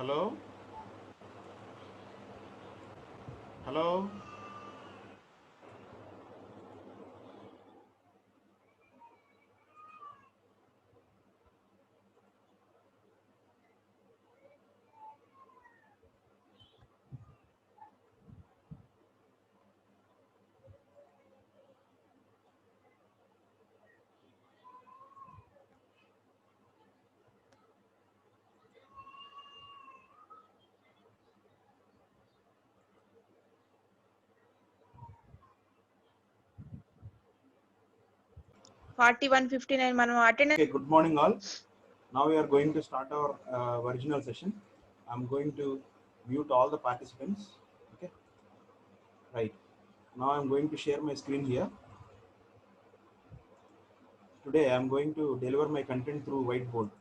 Hello? Hello? మనం attendance. Okay, good morning all. Now we are going to start our original session. I'm going to mute all the participants. Okay, right. Now I'm going to share my screen here. Today I'm going to deliver my content through whiteboard.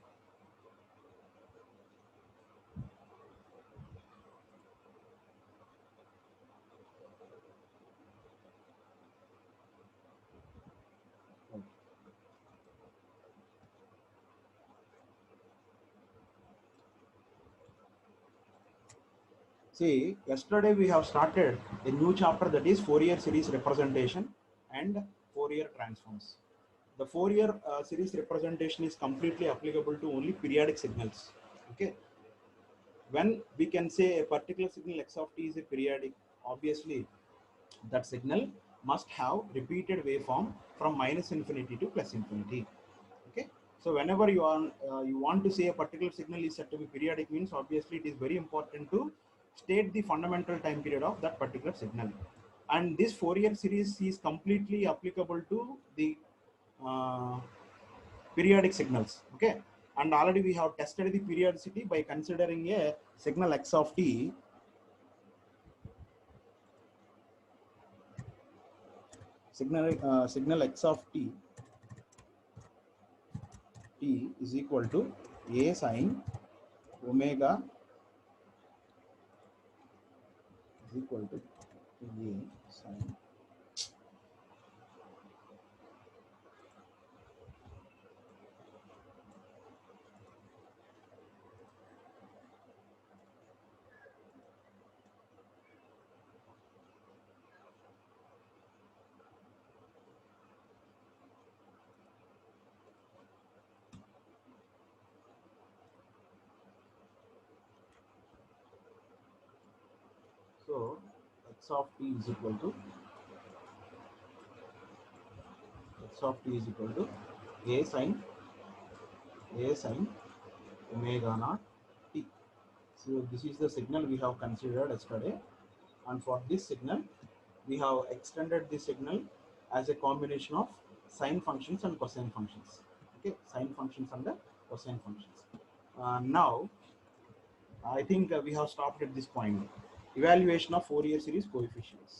See, yesterday we have started a new chapter, that is Fourier series representation and Fourier transforms. The Fourier series representation is completely applicable to only periodic signals. Okay, when we can say a particular signal x of t is a periodic, obviously that signal must have repeated waveform from minus infinity to plus infinity. Okay, so whenever you want to say a particular signal is said to be periodic, means obviously it is very important to state the fundamental time period of that particular signal. And this Fourier series is completely applicable to the uh, periodic signals. Okay, and already we have tested the periodicity by considering a signal x of t. Signal x of t is equal to a sine omega is equal to a sine. So x of t is equal to a sine omega naught t. So this is the signal we have considered yesterday, and for this signal we have extended this signal as a combination of sine functions and cosine functions. Okay, sine functions and the cosine functions. Now I think we have stopped at this point. Evaluation of Fourier series coefficients.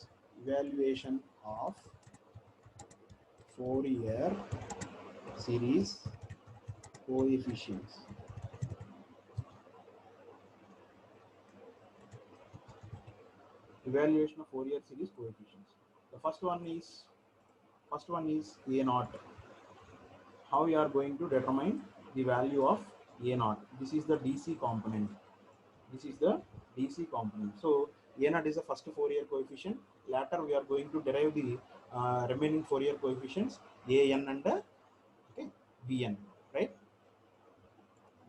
Evaluation of Fourier series coefficients. Evaluation of Fourier series coefficients. The first one is A naught. How we are going to determine the value of A naught? This is the DC component. This is the DC component. So A naught is the first Fourier coefficient. Later we are going to derive the remaining Fourier coefficients AN and okay, Vn, right?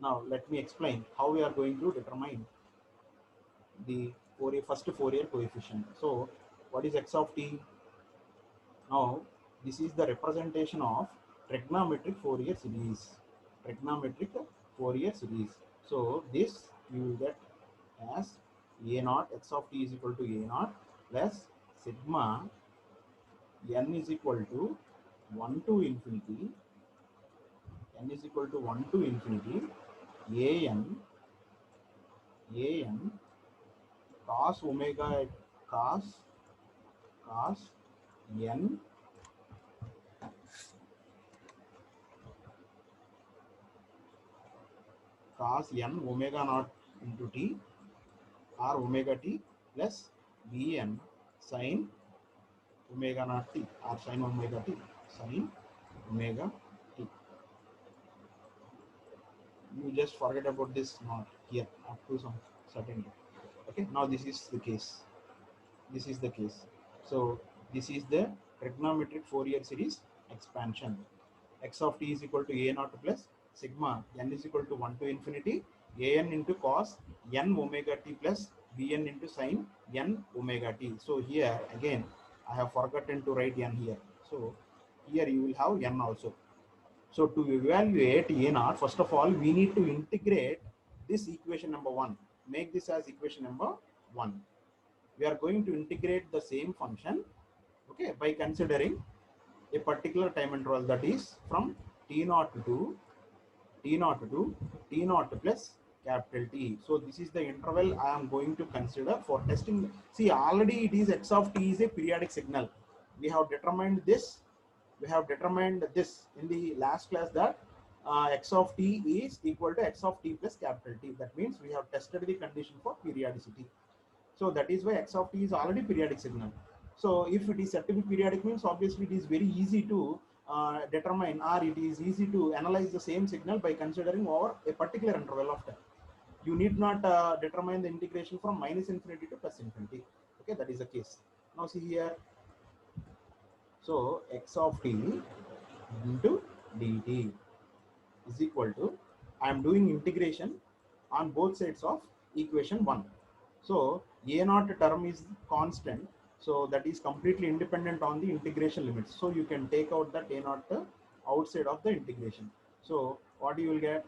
Now let me explain how we are going to determine the first Fourier coefficient. So what is x of t? Now this is the representation of trigonometric Fourier series. Trigonometric Fourier series. So this you will get as a naught x of t is equal to a naught plus sigma n is equal to 1 to infinity, n is equal to 1 to infinity an cos omega cos n cos n omega naught into t or omega t plus bn sin omega naught t or sin omega t sin omega t. you just forget about this not here up to some certain date. Okay, now this is the case. This is the case. So this is the trigonometric Fourier series expansion. X of t is equal to a naught plus sigma n is equal to 1 to infinity an into cos n omega t plus bn into sin n omega t. So here again I have forgotten to write n here. So here you will have n also. So to evaluate a naught, first of all we need to integrate this equation number 1. Make this as equation number 1. We are going to integrate the same function, okay, by considering a particular time interval, that is from t naught to t naught plus capital T. So this is the interval I am going to consider for testing. See, already it is x of t is a periodic signal. We have determined this. We have determined this in the last class that x of t is equal to x of t plus capital T. That means we have tested the condition for periodicity. So that is why x of t is already periodic signal. So if it is said to be periodic means obviously it is very easy to determine, or it is easy to analyze the same signal by considering over a particular interval of time. You need not determine the integration from minus infinity to plus infinity. Okay, that is the case. Now see here. So x of t into dt is equal to, I am doing integration on both sides of equation 1. So a naught term is constant, so that is completely independent on the integration limits. So you can take out that a naught outside of the integration. So what you will get,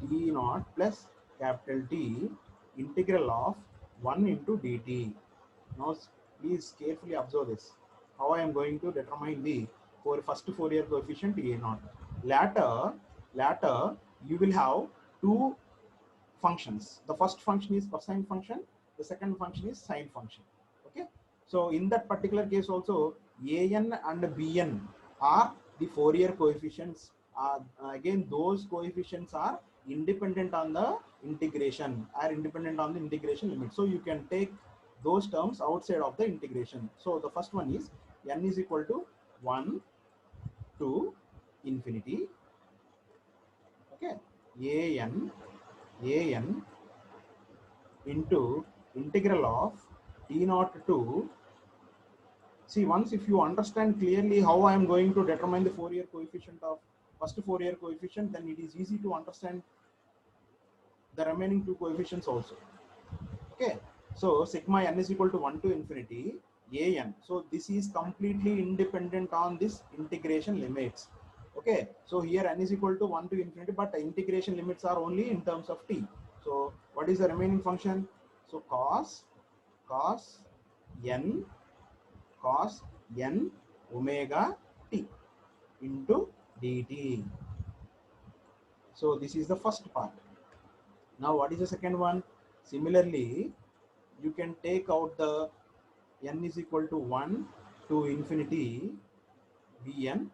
t naught plus capital T integral of 1 into dt. Now please carefully observe this. How I am going to determine the first Fourier coefficient a naught. Later you will have two functions. The first function is cosine function, the second function is sine function. Okay, so in that particular case also an and bn are the Fourier coefficients. Again those coefficients are independent on the integration, limit. So you can take those terms outside of the integration. So the first one is n is equal to 1 to infinity. Okay, an into integral of t naught to, see, once if you understand clearly how I am going to determine the Fourier coefficient of first Fourier coefficient, then it is easy to understand the remaining two coefficients also. Okay, so sigma n is equal to 1 to infinity an. So this is completely independent on this integration limits. Okay, so here n is equal to 1 to infinity, but the integration limits are only in terms of t. So what is the remaining function? So cos n omega t into dt. So this is the first part. Now what is the second one? Similarly, you can take out the n is equal to 1 to infinity bn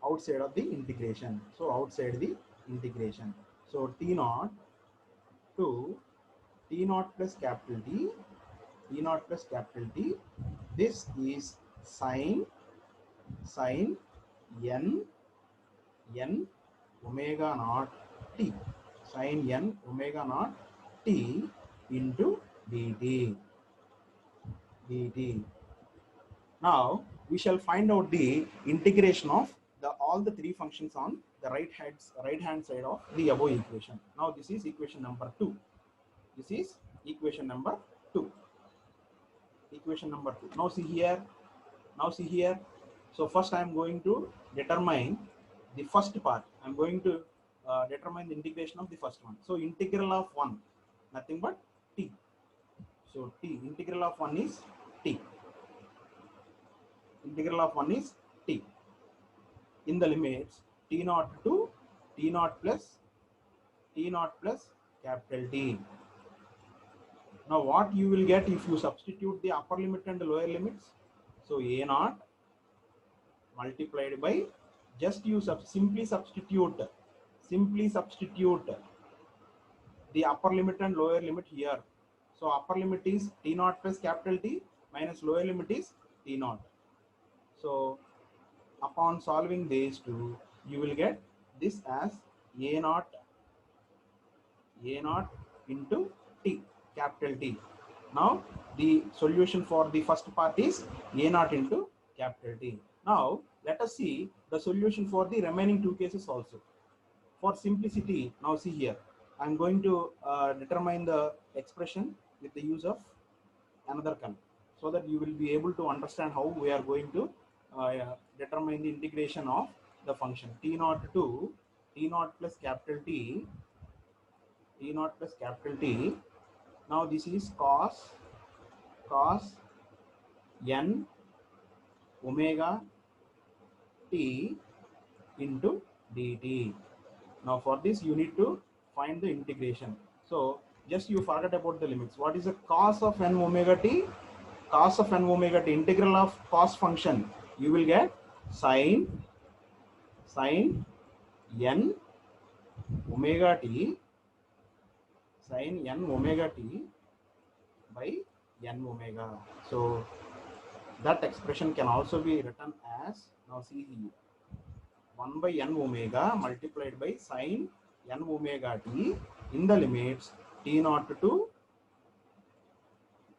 outside of the integration. So outside the integration. So t naught to t naught plus capital T, this is sine n omega naught t, sin n omega naught t into dt. Now we shall find out the integration of all the three functions on the right hand side of the above equation. Now this is equation number 2. This is equation number 2. Now see here. So first I am going to determine the first part. I am going to determine the integration of the first one. So integral of 1, nothing but t. So t, integral of 1 is t. Integral of 1 is t. In the limits t naught to t naught plus capital T. Now what you will get if you substitute the upper limit and the lower limits? So a naught multiplied by, just you simply substitute the upper limit and lower limit here. So upper limit is t naught plus capital T minus lower limit is t naught. So upon solving these two, you will get this as a naught A naught into T, capital T. Now the solution for the first part is A naught into capital T. Now let us see the solution for the remaining two cases also. For simplicity, now see here, I am going to determine the expression with the use of another color, so that you will be able to understand how we are going to determine the integration of the function t naught to t naught plus capital T, t naught plus capital T. Now this is cos n omega t into dt. Now for this you need to find the integration. So just you forget about the limits. What is the cos of n omega t? Cos of n omega t, integral of cos function, you will get sin n omega t, sin n omega t by n omega. So that expression can also be written as, now see here, 1 by n omega multiplied by sin n omega t in the limits t naught to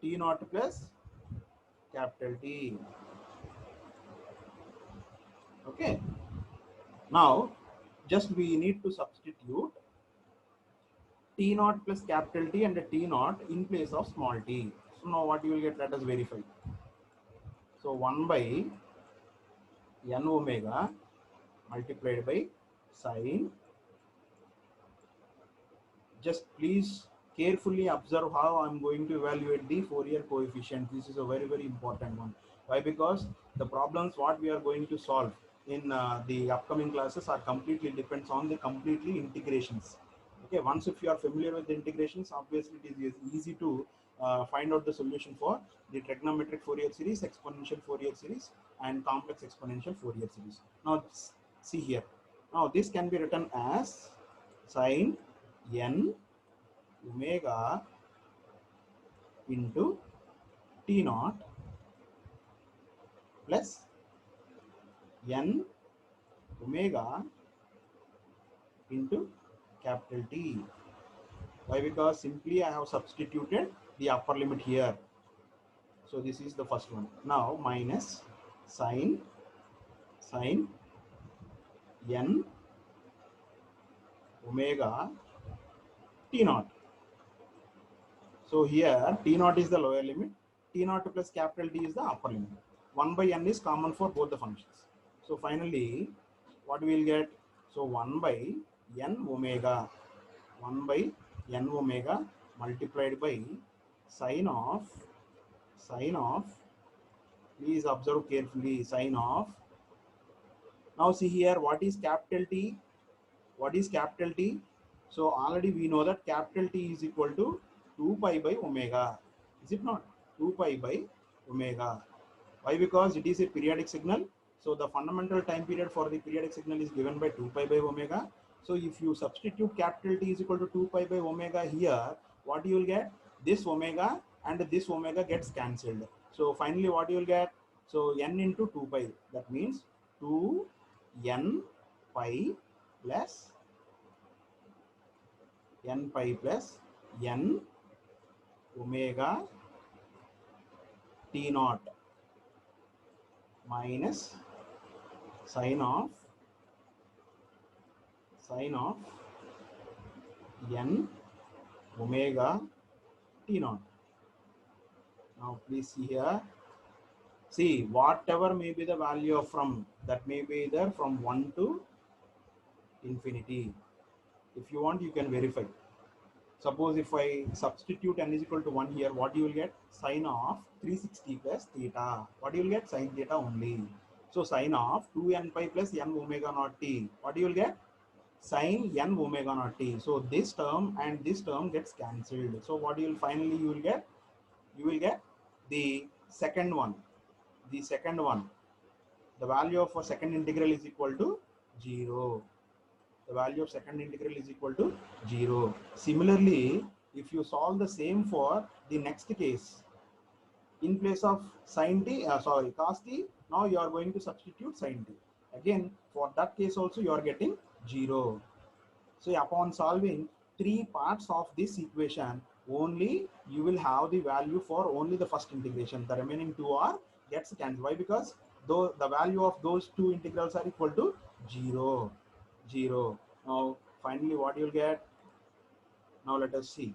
t naught plus capital T. Okay. Now just we need to substitute t naught plus capital T and t naught in place of small t. So now what you will get, let us verify. So 1 by n omega multiplied by sin. Just please carefully observe how I am going to evaluate the Fourier coefficient. This is a very, very important one. Why? Because the problems what we are going to solve in the upcoming classes are completely depends on the completely integrations. Okay, once if you are familiar with the integrations, obviously it is easy to find out the solution for the trigonometric Fourier series, exponential Fourier series, and complex exponential Fourier series. Now see here. Now this can be written as sin n omega into t naught plus n omega into capital T. Why? Because simply I have substituted the upper limit here. So this is the first one. Now minus sin n omega t naught. So here t naught is the lower limit, t naught plus capital T is the upper limit. 1 by n is common for both the functions. So finally what we will get? So 1 by n omega, 1 by n omega multiplied by sin of, please observe carefully, sin of, now see here, what is capital T? What is capital T? So already we know that capital T is equal to 2 pi by omega. Is it not? 2 pi by omega. Why? Because it is a periodic signal. So the fundamental time period for the periodic signal is given by 2 pi by omega. So if you substitute capital T is equal to 2 pi by omega here, what you will get? This omega and this omega gets cancelled. So finally what you will get? So n into 2 pi. That means 2 n pi plus n pi plus n omega t naught minus sin of n omega t naught. Now please see here. See, whatever may be the value of from, that may be either from 1 to infinity. If you want, you can verify. Suppose if I substitute n is equal to 1 here, what you will get? Sin of 360 plus theta. What you will get? Sin theta only. So sin of 2n pi plus n omega naught t. What you will get? Sin n omega naught t. So this term and this term gets cancelled. So what you will finally you will get? You will get the second one. The value of a second integral is equal to 0. The value of second integral is equal to 0. Similarly, if you solve the same for the next case, in place of sin t, cos t, now you are going to substitute sin t. Again, for that case also you are getting 0. So upon solving, three parts of this equation, only you will have the value for only the first integration. The remaining two are gets cancelled. Why? Because though the value of those two integrals are equal to 0, 0. Now finally what you'll get? Now let us see.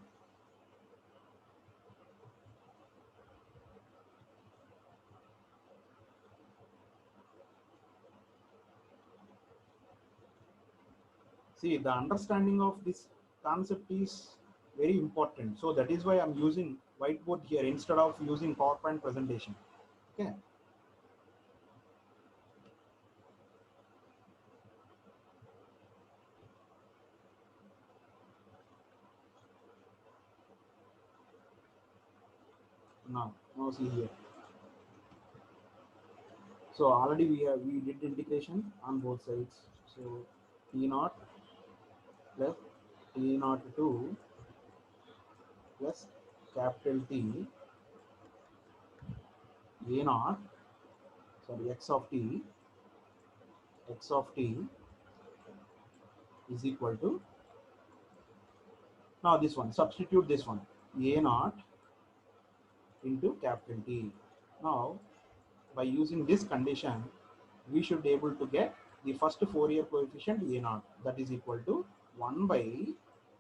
See, the understanding of this concept is very important. So that is why I'm using whiteboard here instead of using PowerPoint presentation. Okay. Now see here. So already we did integration on both sides. So T naught plus T naught 2 plus capital T A naught, sorry, x of t is equal to, now this one, substitute this one, A naught into capital T. Now by using this condition, we should be able to get the first Fourier coefficient A naught, that is equal to 1 by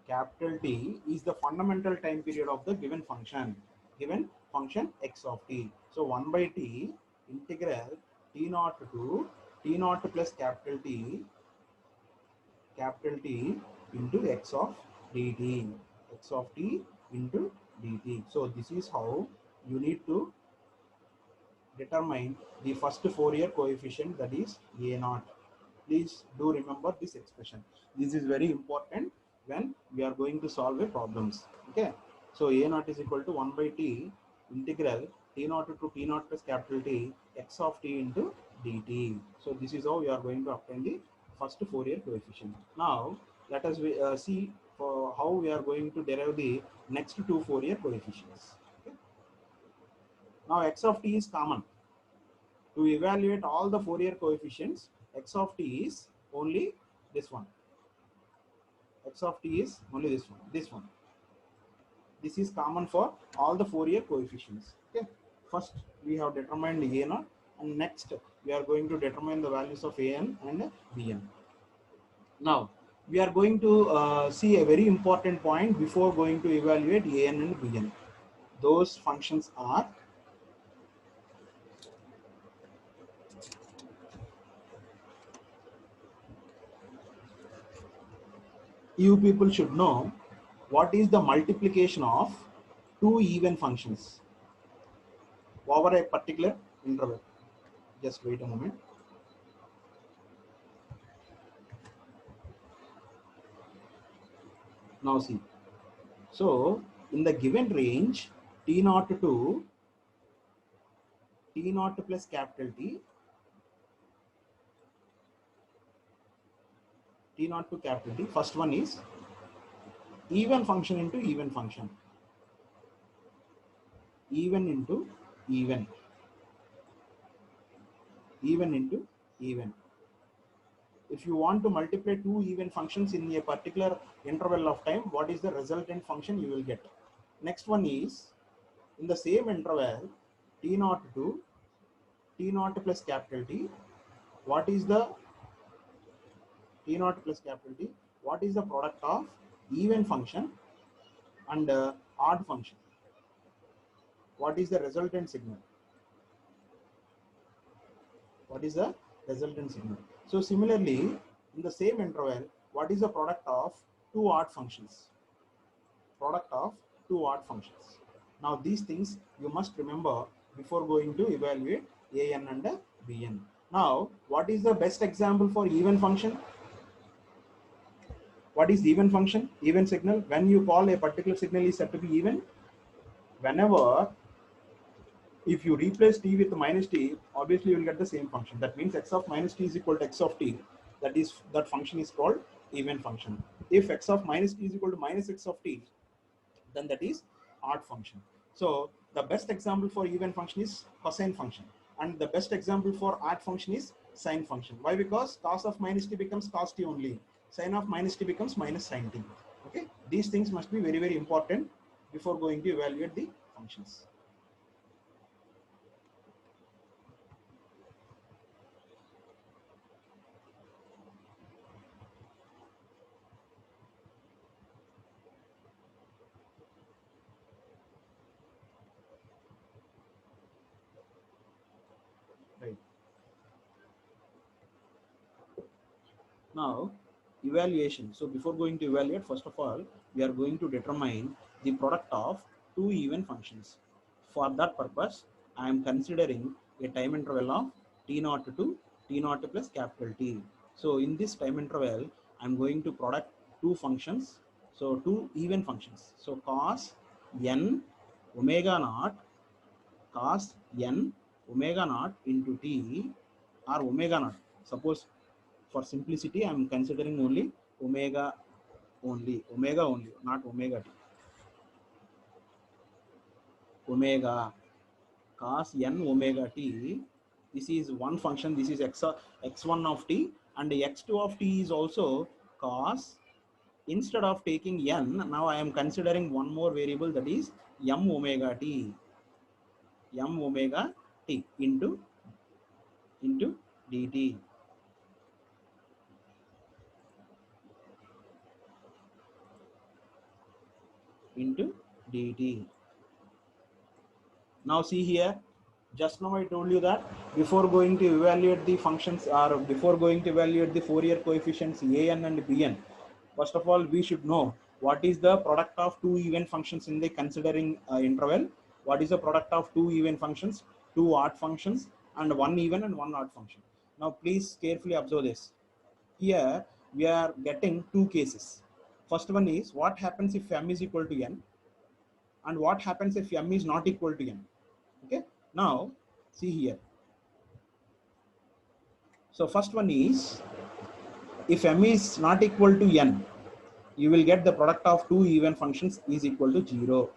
capital T is the fundamental time period of the given function x of t. So 1 by t integral t naught to t naught plus capital T into x of dt, x of t into dt. So this is how you need to determine the first Fourier coefficient, that is A naught. Please do remember this expression. This is very important when we are going to solve a problems. Okay. So A naught is equal to 1 by t integral t naught to t naught plus capital T x of t into dt. So this is how we are going to obtain the first Fourier coefficient. Now let us see for how we are going to derive the next two Fourier coefficients. Okay. Now x of t is common. To evaluate all the Fourier coefficients, x of t is only this one. X of t is only this one. This is common for all the Fourier coefficients. Okay. First we have determined A naught, and next we are going to determine the values of an and bn. Now we are going to see a very important point before going to evaluate an and bn. Those functions are you people should know what is the multiplication of two even functions over a particular interval. Just wait a moment. Now see. So in the given range t naught to t naught plus capital T, t naught to capital T, first one is even function into even function, even into even, even into even. If you want to multiply two even functions in a particular interval of time, what is the resultant function you will get? Next one is in the same interval t naught to t naught plus capital T, what is the t naught plus capital T, what is the product of even function and odd function? What is the resultant signal? What is the resultant signal? So similarly, in the same interval, what is the product of two odd functions? Product of two odd functions. Now these things you must remember before going to evaluate an and bn. Now what is the best example for even function? What is even function? Even signal. When you call a particular signal is said to be even whenever, if you replace t with minus t, obviously you will get the same function. That means x of minus t is equal to x of t. That function is called even function. If x of minus t is equal to minus x of t, then that is odd function. So the best example for even function is cosine function, and the best example for odd function is sine function. Why? Because cos of minus t becomes cos t only, sine of minus t becomes minus sine t. Okay, these things must be very, very important before going to evaluate the functions. Right. Now, evaluation. So before going to evaluate, first of all, we are going to determine the product of two even functions. For that purpose, I am considering a time interval of t0 to t0 plus capital T. So in this time interval, I am going to product two functions. So two even functions. So cos n omega naught, cos n omega naught into t, or omega naught. Suppose for simplicity, I am considering only omega only, not omega t. Omega cos n omega t. This is one function. This is x1 of t, and x2 of t is also cos. Instead of taking n, now I am considering one more variable, that is m omega t. M omega t into dt. Into dt. Now see here, just now I told you that before going to evaluate the functions, or before going to evaluate the Fourier coefficients an and bn, first of all we should know what is the product of two even functions in the considering interval, what is the product of two even functions, two odd functions, and one even and one odd function. Now please carefully observe this. Here we are getting two cases. First one is what happens if m is equal to n, and what happens if m is not equal to n. Okay, now see here. So first one is, if m is not equal to n, you will get the product of two even functions is equal to 0.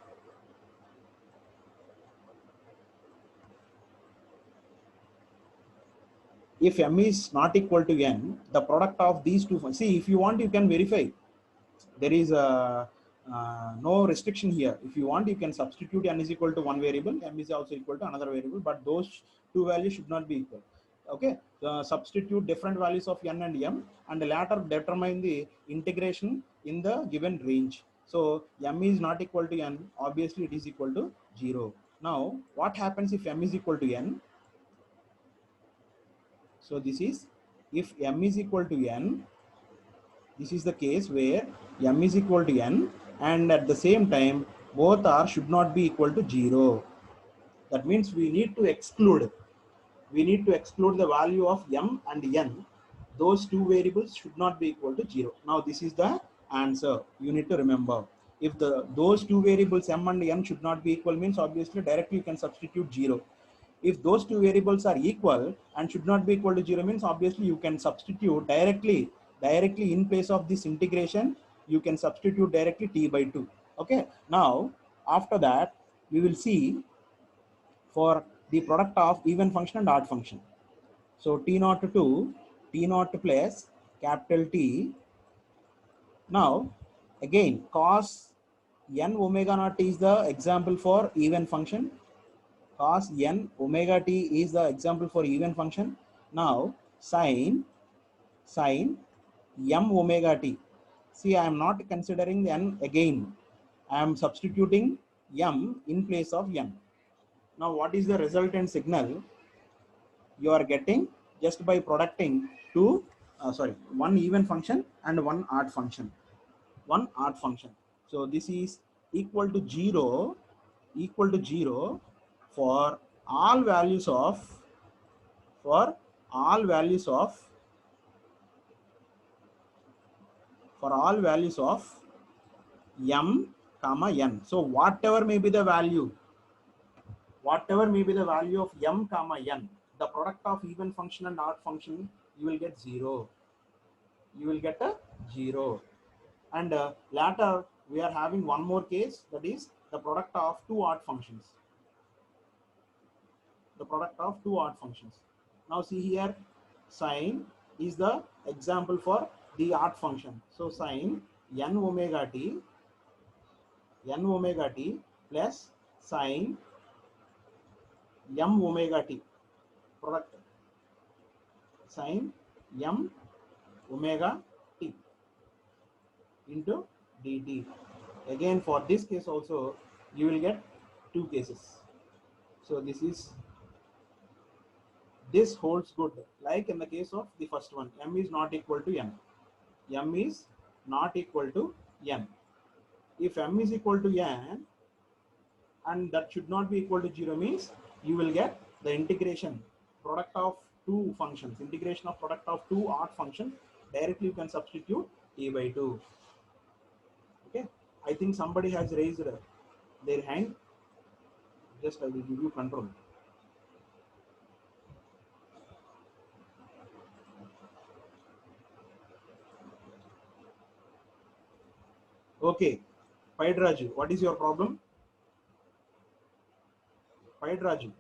If m is not equal to n, the product of these two, see, if you want, you can verify. There is no restriction here. If you want, you can substitute n is equal to one variable, m is also equal to another variable, but those two values should not be equal. Okay, substitute different values of n and m, and later determine the integration in the given range. So m is not equal to n, obviously it is equal to 0. Now what happens if m is equal to n? So this is, if m is equal to n, this is the case where m is equal to n, and at the same time both are should not be equal to 0. That means we need to exclude the value of m and n. Those two variables should not be equal to 0. Now this is the answer. You need to remember, if those two variables m and n should not be equal, means obviously directly you can substitute 0. If those two variables are equal and should not be equal to 0, means obviously you can substitute directly in place of this integration, you can substitute directly t by 2. Okay, now after that we will see for the product of even function and odd function. So t0 to t0 plus capital T. Now again, cos n omega naught is the example for even function. Cos n omega t is the example for even function. Now sin m omega t. See, I am not considering n again. I am substituting m in place of n. Now what is the resultant signal you are getting just by producting two, one even function and one odd function. So this is equal to 0 for all values of for all values of m comma n. So whatever may be the value of m comma n, the product of even function and odd function, you will get 0. And later we are having one more case, that is the product of two odd functions. Now see here, sine is the example for the odd function. So sine n omega t plus sine m omega t, product sine m omega t into dt. Again, for this case also you will get two cases. So this holds good, like in the case of the first one, m is not equal to n. M is not equal to n. If m is equal to n and that should not be equal to 0, means you will get the integration product of two functions, integration of product of two odd functions. Directly you can substitute t by 2. Okay, I think somebody has raised their hand. Just I will give you control. Okay, Paidraju, what is your problem? Paidraju,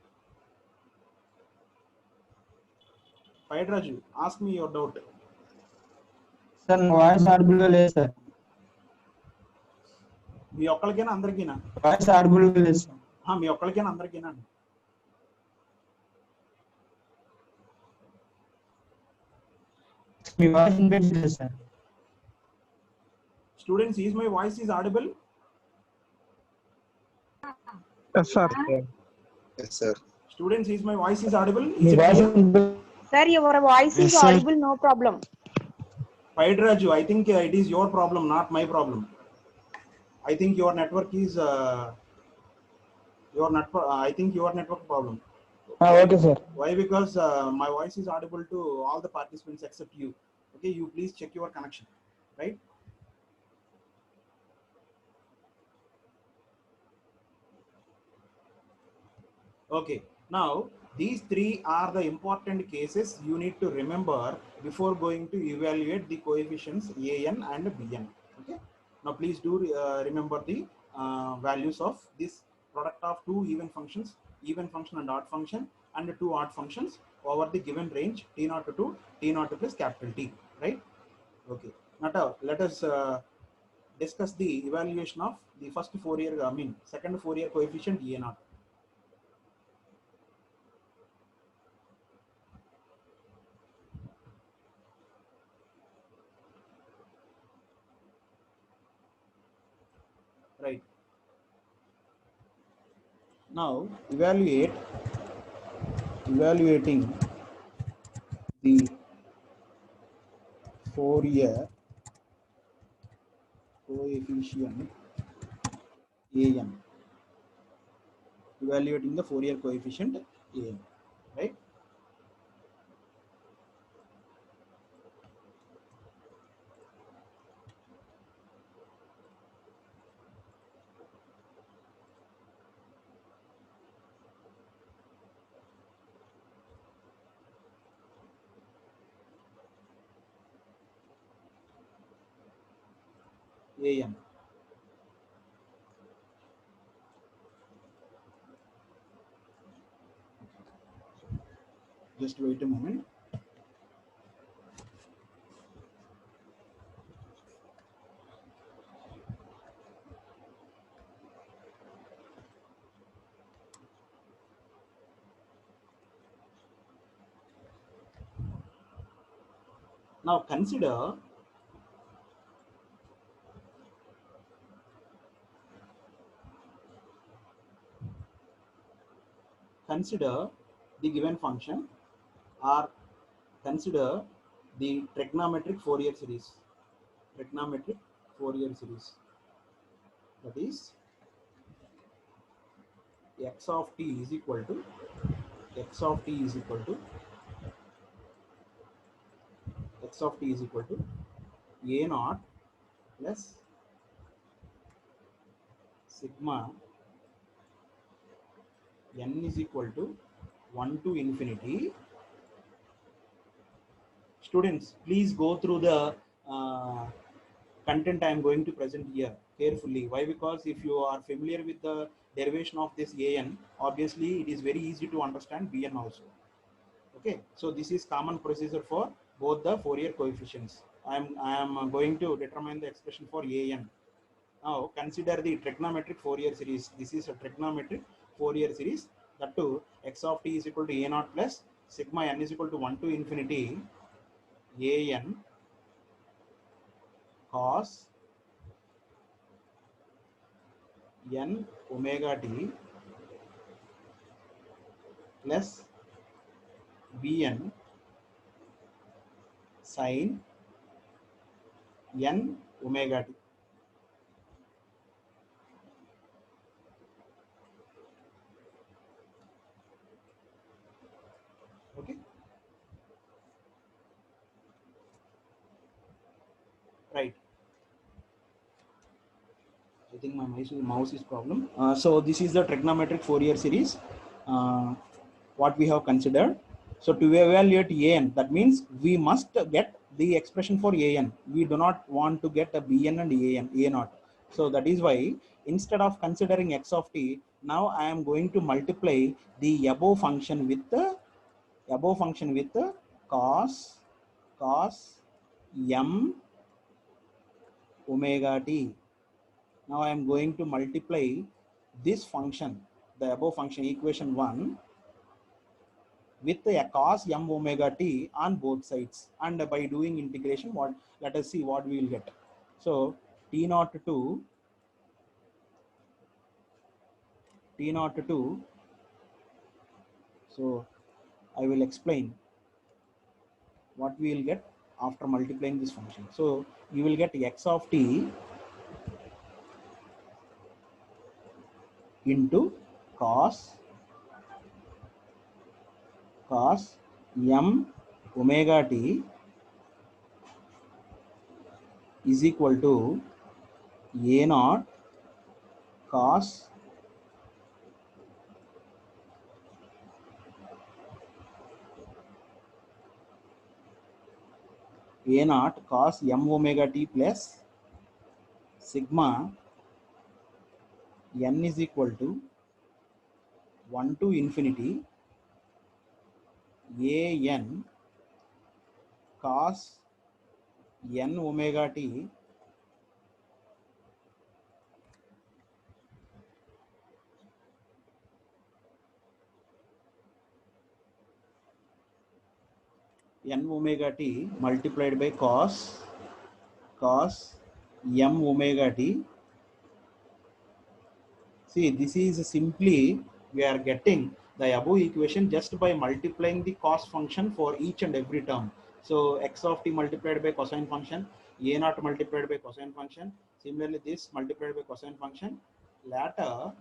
ask me your doubt. Sir, voice audible లేదు sir. మీ ఒక్కరికైనా అందరికీనా? Voice audible లేదు sir. మీ ఒక్కరికైనా అందరికీనా? మీ voice వినిపించలేదు sir. Students, is my voice is audible? Yes, sir. Yes, sir. Students, is my voice is audible? Me Is it voice clear? Sir, your voice is Yes, sir. audible, no problem. Paidraju, I think it is your problem, not my problem. I think your network is I think your network problem. Okay sir. Why? Because my voice is audible to all the participants except you. Okay, you please check your connection, right? Okay, now these three are the important cases you need to remember before going to evaluate the coefficients an and bn. Okay, now please do remember the values of this product of two even function and odd function, and two odd functions over the given range t0 to t0 plus capital T, right? Okay, now let us discuss the evaluation of the first Fourier, second Fourier coefficient a0. Right. Now evaluating the Fourier coefficient an. Evaluating the Fourier coefficient an, right? an. Just wait a moment. Now consider the given function, or consider the trigonometric Fourier series. Trigonometric Fourier series, that is x of t is equal to x of t is equal to a naught plus sigma n is equal to 1 to infinity. Students, please go through the content I am going to present here carefully. Why? Because if you are familiar with the derivation of this an, obviously it is very easy to understand bn also. Okay, so this is common procedure for both the Fourier coefficients, I am going to determine the expression for an. Now consider the trigonometric Fourier series. This is a trigonometric Fourier series. That too, x of t is equal to a naught plus sigma n is equal to 1 to infinity an cos n omega t plus bn sin n omega t. Okay, right. I think my mouse is problem. So this is the trigonometric Fourier series. What we have considered. So to evaluate an, that means we must get the expression for an. We do not want to get a bn and a naught. So that is why instead of considering x of t, now I am going to multiply the above function with the cos m omega t. Now I am going to multiply this function, the above function equation 1, with a cos m omega t on both sides, and by doing integration, what, let us see what we will get. So t naught to so I will explain what we will get after multiplying this function. So you will get x of t into cos m omega t is equal to a naught cos a naught cos m omega t plus sigma n is equal to 1 to infinity a n cos n omega t n omega t multiplied by cos m omega t. See, this is simply we are getting the above equation just by multiplying the cos function for each and every term. So x of t multiplied by cosine function, a naught multiplied by cosine function, similarly this multiplied by cosine function. Later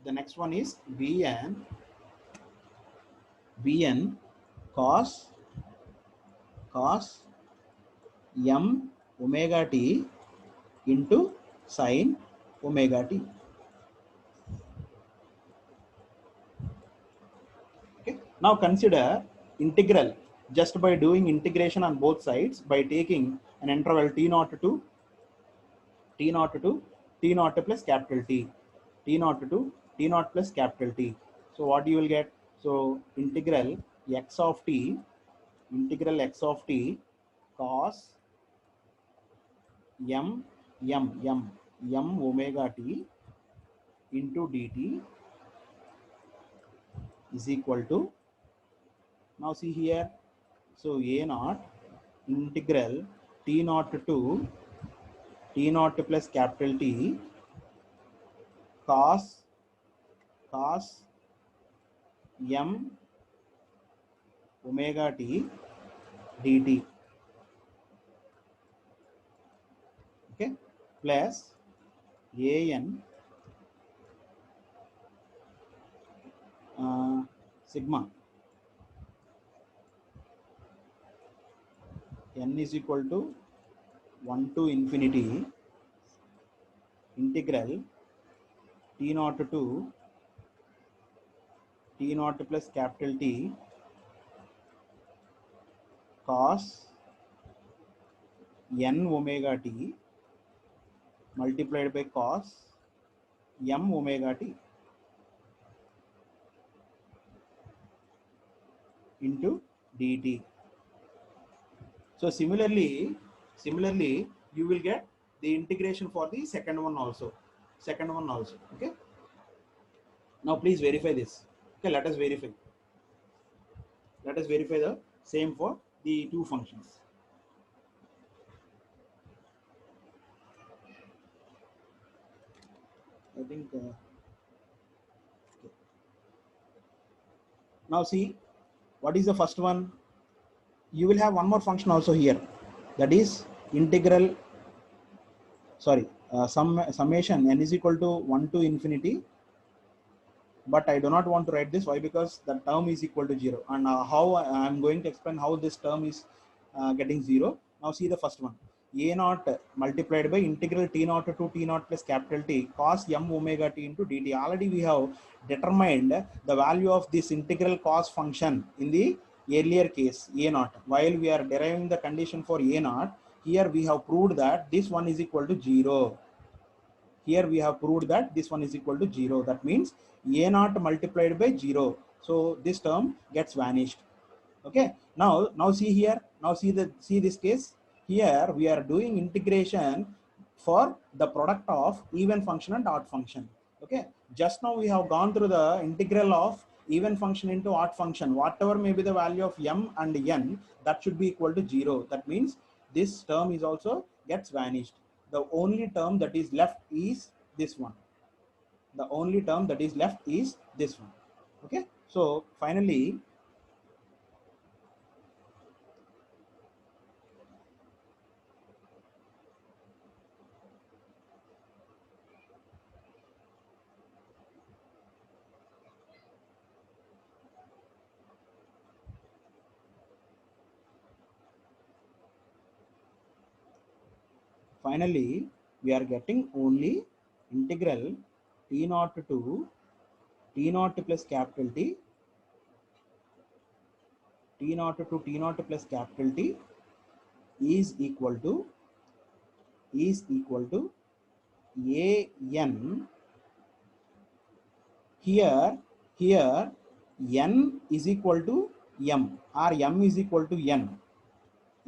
the next one is bn cos m omega t into sin omega t. Okay. Now consider integral just by doing integration on both sides by taking an interval t naught to t naught plus capital T, t naught plus capital T. So what you will get? So integral x of t cos m omega t into dt is equal to, now see here, so a naught integral t naught to t naught plus capital T cos m omega t dt, okay, plus an sigma n is equal to 1 to infinity integral t naught to t naught plus capital T cos n omega t multiplied by cos m omega t into dt. So similarly, you will get the integration for the second one also. Okay. Now please verify this. Okay, let us verify. Let us verify the same for the two functions. I think. Okay. Now see, what is the first one? You will have one more function also here. That is integral. Sorry, summation n is equal to 1 to infinity, but I do not want to write this. Why? Because the term is equal to 0, and how I am going to explain how this term is getting 0. Now see the first one, a naught multiplied by integral t naught to t naught plus capital T cos m omega t into dt. Already we have determined the value of this integral cos function in the earlier case a naught. While we are deriving the condition for a naught, here we have proved that this one is equal to 0. Here we have proved that this one is equal to 0. That means a naught multiplied by 0. So this term gets vanished. Okay. Now see here. Now see this case. Here we are doing integration for the product of even function and odd function. Okay. Just now we have gone through the integral of even function into odd function. Whatever may be the value of m and n, that should be equal to 0. That means this term is also gets vanished. The only term that is left is this one. The only term that is left is this one. Okay. So finally, we are getting only integral t naught to t naught plus capital T, t naught to t naught plus capital T is equal to a n. Here n is equal to m, or m is equal to n.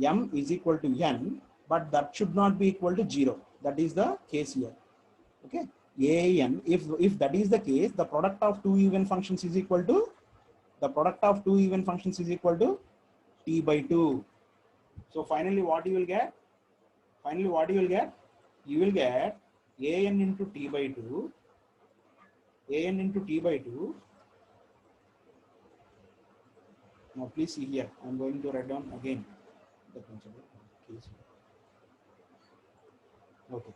M is equal to n, but that should not be equal to 0. That is the case here. Okay. An, if that is the case, the product of two even functions is equal to t by 2. So finally what you will get? You will get an into t by 2. Now please see here. I am going to write down again the principle. Okay.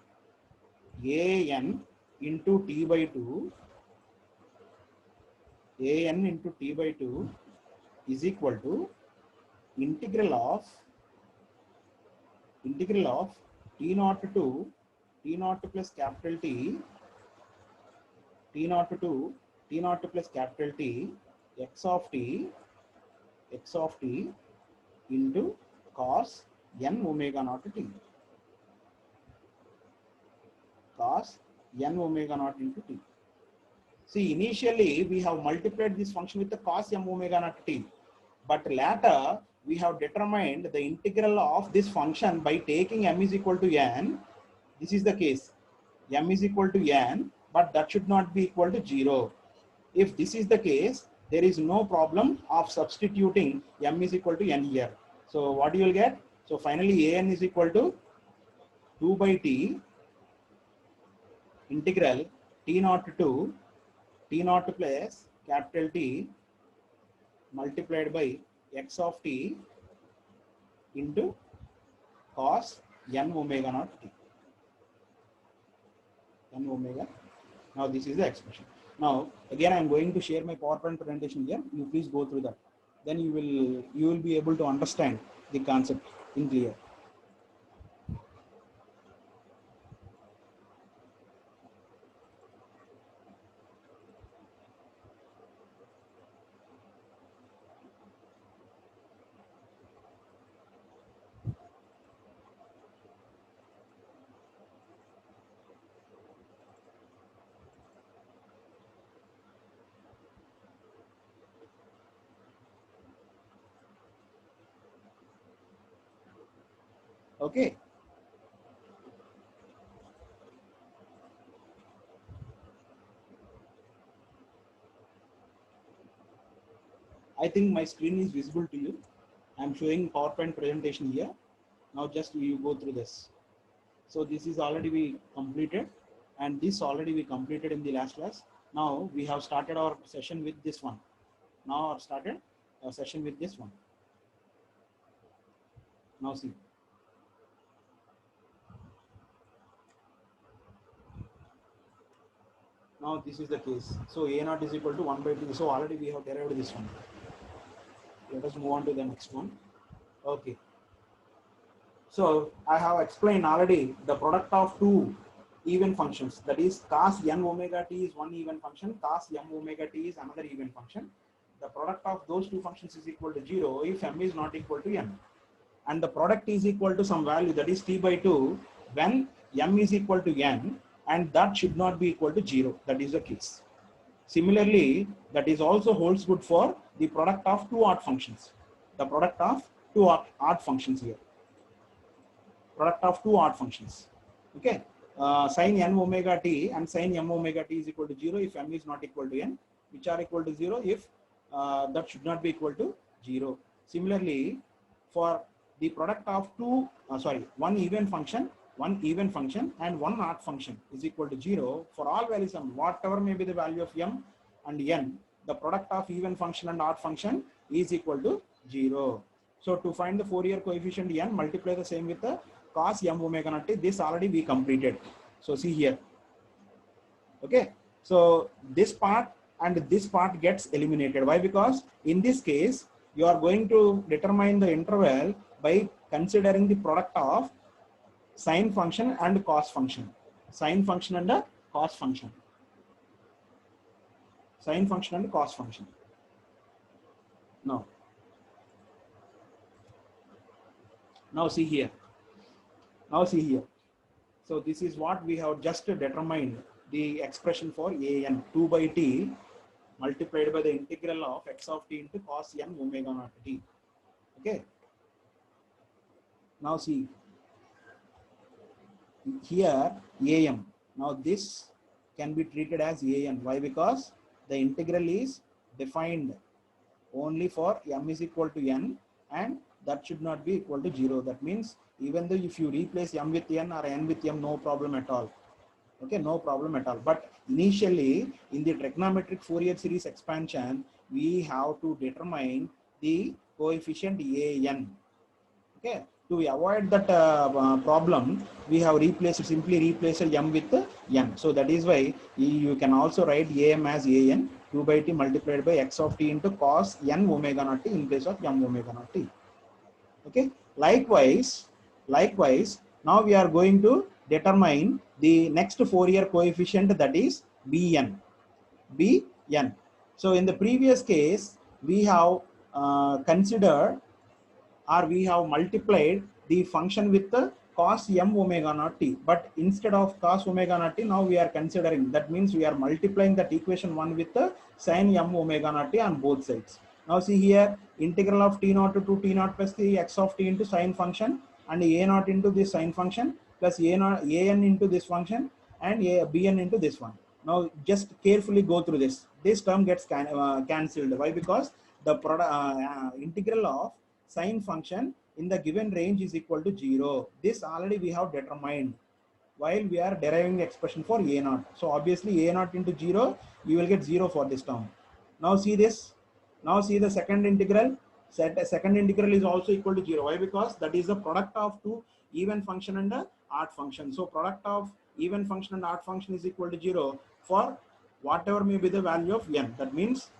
An into t by 2. An into t by 2 is equal to integral of t naught to t naught plus capital T, t naught to t naught plus capital T, x of t into cos n omega naught t, cos n omega naught into t. See, initially we have multiplied this function with the cos m omega naught t, but later we have determined the integral of this function by taking m is equal to n. This is the case. M is equal to n, but that should not be equal to 0. If this is the case, there is no problem of substituting m is equal to n here. So what you will get? So finally an is equal to 2 by t integral t naught to t naught plus capital T multiplied by x of t into cos n omega naught t. N omega. Now this is the expression. Now again I am going to share my PowerPoint presentation here. You please go through that. Then you will be able to understand the concept in clear. Okay. I think my screen is visible to you. I'm showing PowerPoint presentation here. Now just you go through this. So this is already we completed, and this already we completed in the last class. Now we have started our session with this one. Now I've started a session with this one. Now see. Now this is the case. So A naught is equal to 1 by 2. So already we have derived this one. Let us move on to the next one. Okay. So I have explained already the product of two even functions, that is cos n omega t is one even function, cos m omega t is another even function. The product of those two functions is equal to 0 if m is not equal to n, and the product is equal to some value, that is t by 2, when m is equal to n, and that should not be equal to 0. That is the case. Similarly, that is also holds good for the product of two odd functions. The product of two odd functions here. Product of two odd functions. Okay. Sin n omega t and sin m omega t is equal to 0 if m is not equal to n, which are equal to 0 if that should not be equal to 0. Similarly, for the product of one even function and one odd function is equal to 0 for all values m, whatever may be the value of m and n, the product of even function and odd function is equal to 0. So to find the Fourier coefficient n, multiply the same with the cos m omega naught t. This already we completed. So see here. Okay. So this part and this part gets eliminated. Why? Because in this case, you are going to determine the interval by considering the product of sine function and cos function. Sine function and a cos function. Sine function and cos function. Now see here. Now see here. So this is what we have just determined, the expression for an 2 by t multiplied by the integral of x of t into cos n omega naught t. Okay. Now see here am. Now this can be treated as an. Why? Because the integral is defined only for m is equal to n, and that should not be equal to 0. That means even though if you replace m with n or n with m, no problem at all. Okay, no problem at all. But initially in the trigonometric Fourier series expansion, we have to determine the coefficient an. Okay, to avoid that problem, we have simply replaced m with n. So that is why you can also write am as an 2 by t multiplied by x of t into cos n omega naught t in place of m omega naught t. Okay. Likewise, now we are going to determine the next Fourier coefficient, that is bn. So in the previous case, we have considered, or we have multiplied the function with the cos m omega naught t, but instead of cos omega naught t, now we are considering, that means we are multiplying that equation 1 with the sin m omega naught t on both sides. Now see here, integral of t naught to t naught plus the x of t into sine function, and a naught into this sine function plus an into this function, and bn into this one. Now just carefully go through this. This term gets cancelled. Why? Because the integral of sine function in the given range is equal to 0. This already we have determined while we are deriving the expression for a naught. So obviously a naught into 0, you will get 0 for this term. Now see this. Now see the second integral. Second integral is also equal to 0. Why? Because that is the product of two even function and a odd function. So product of even function and odd function is equal to 0 for whatever may be the value of n. That means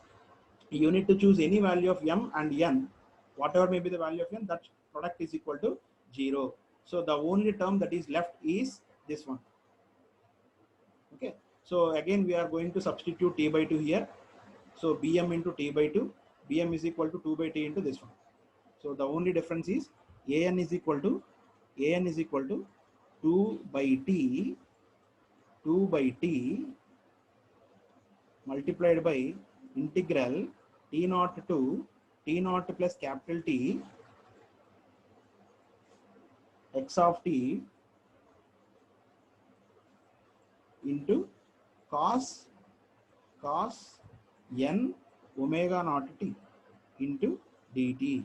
you need to choose any value of m and n, whatever may be the value of n, that product is equal to 0. So the only term that is left is this one. Okay. So again we are going to substitute t by 2 here. So bm into t by 2, bm is equal to 2 by t into this one. So the only difference is an is equal to 2 by t multiplied by integral t naught to t naught plus capital T x of t into cos n omega naught t into dt.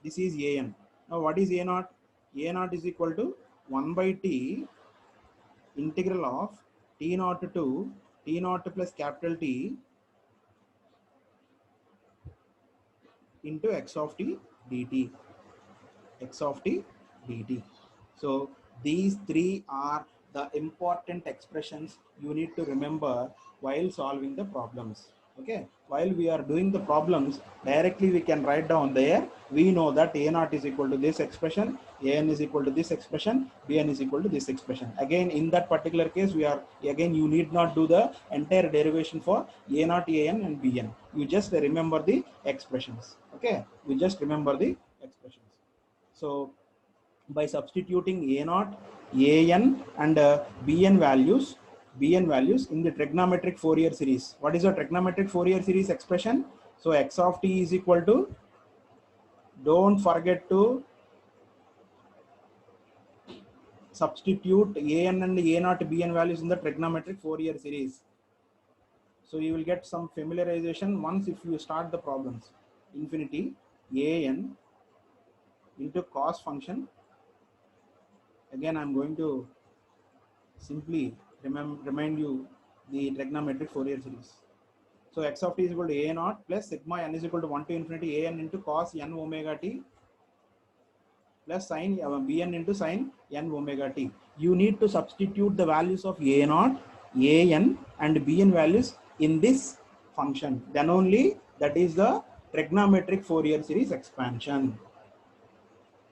This is an. Now what is a naught? A naught is equal to 1 by t integral of t naught to t naught plus capital T into x of t dt. X of t dt. So these three are the important expressions you need to remember while solving the problems. Okay, while we are doing the problems, directly we can write down there. We know that a naught is equal to this expression, an is equal to this expression, bn is equal to this expression. Again, in that particular case, we are again, you need not do the entire derivation for a naught, an and bn. You just remember the expressions. Okay, you just remember the expressions. So by substituting a naught, an and bn values in the trigonometric Fourier series. What is a trigonometric Fourier series expression? So x of t is equal to, don't forget to substitute an and a naught bn values in the trigonometric Fourier series. So you will get some familiarization once if you start the problems. Infinity an into cos function. Again, I'm going to simply remind you the trigonometric Fourier series. So x of t is equal to a naught plus sigma n is equal to 1 to infinity an into cos n omega t plus sin bn into sin n omega t. You need to substitute the values of a naught, an and bn values in this function. Then only that is the trigonometric Fourier series expansion.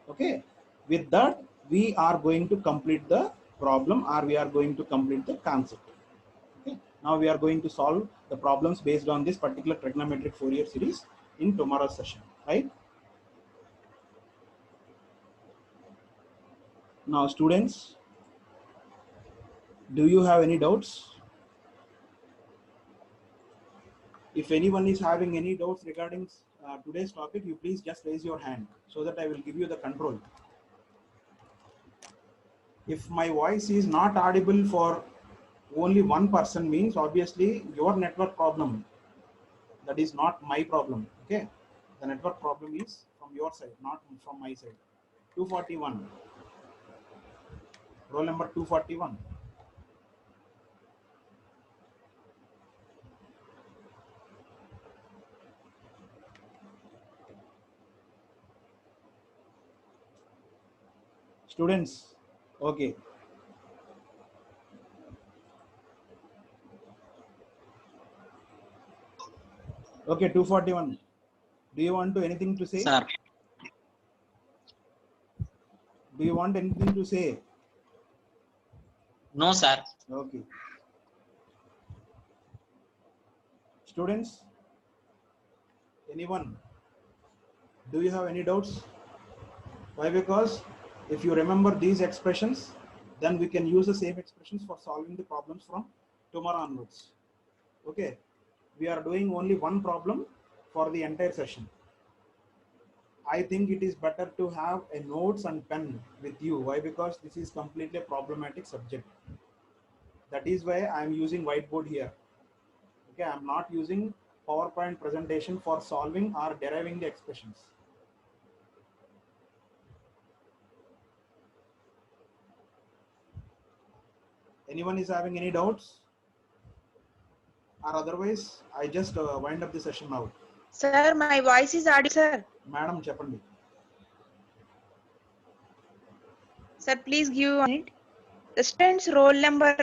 Okay, with that we are going to complete the problem, or we are going to complete the concept. Okay, now we are going to solve the problems based on this particular trigonometric Fourier series in tomorrow's session, right? Now students, do you have any doubts? If anyone is having any doubts regarding today's topic, you please just raise your hand so that I will give you the control. If my voice is not audible for only one person, means obviously your network problem. That is not my problem. Okay, the network problem is from your side, not from my side. 241, roll number 241. Students, okay. Okay, 241. Do you want to anything to say? Sir. Do you want anything to say? No, sir. Okay. Students, anyone? Do you have any doubts? Why? Because if you remember these expressions, then we can use the same expressions for solving the problems from tomorrow onwards. Okay. We are doing only one problem for the entire session. I think it is better to have a notes and pen with you. Why? Because this is completely a problematic subject. That is why I am using whiteboard here. Okay, I am not using PowerPoint presentation for solving or deriving the expressions. Anyone is having any doubts? Or otherwise, I just wind up the session now. Sir, my voice is audible, sir. Madam, Chapandi. Sir, please give on it. The student's roll number